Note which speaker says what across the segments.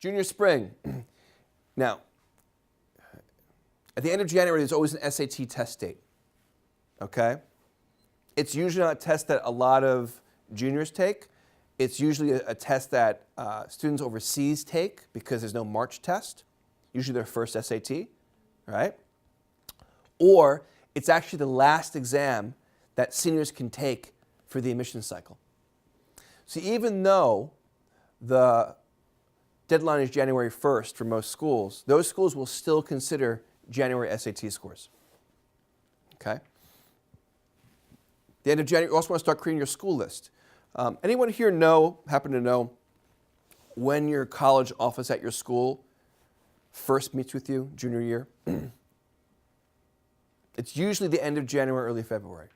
Speaker 1: Junior spring. Now, at the end of January, there's always an SAT test date, okay? It's usually not a test that a lot of juniors take. It's usually a test that students overseas take because there's no March test, usually their first SAT, right? Or it's actually the last exam that seniors can take for the admission cycle. So even though the deadline is January 1st for most schools, those schools will still consider January SAT scores, okay? The end of January, you also want to start creating your school list. Anyone here happen to know when your college office at your school first meets with you, junior year? It's usually the end of January, early February,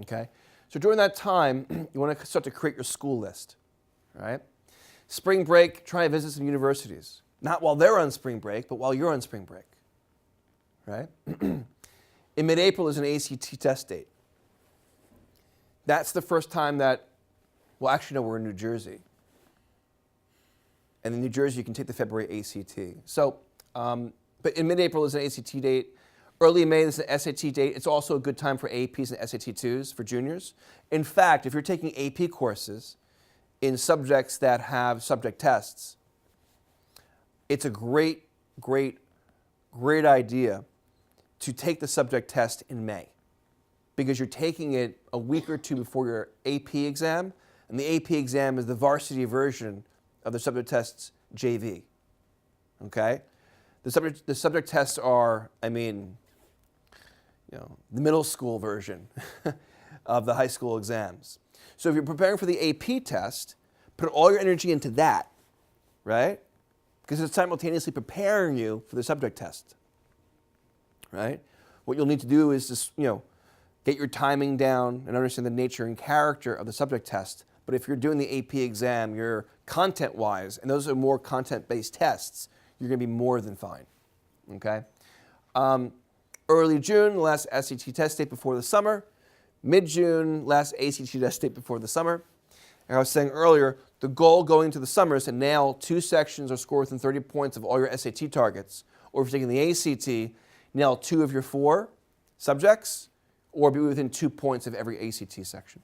Speaker 1: okay? So during that time, you want to start to create your school list, all right? Spring break, try to visit some universities. Not while they're on spring break, but while you're on spring break, right? In mid-April is an ACT test date. That's the first time that, well, actually, no, we're in New Jersey. And in New Jersey, you can take the February ACT. So, but in mid-April is an ACT date. Early May is an SAT date. It's also a good time for APs and SAT2s for juniors. In fact, if you're taking AP courses in subjects that have subject tests, it's a great idea to take the subject test in May, because you're taking it a week or two before your AP exam, and the AP exam is the varsity version of the subject test's JV, okay? The subject tests are, the middle school version of the high school exams. So if you're preparing for the AP test, put all your energy into that, right? Because it's simultaneously preparing you for the subject test, right? What you'll need to do is just, get your timing down and understand the nature and character of the subject test. But if you're doing the AP exam, you're content-wise, and those are more content-based tests, you're going to be more than fine, okay? Early June, last SAT test date before the summer. Mid-June, last ACT test date before the summer. And I was saying earlier, the goal going into the summer is to nail 2 sections or score within 30 points of all your SAT targets. Or if you're taking the ACT, nail 2 of your 4 subjects, or be within 2 points of every ACT section.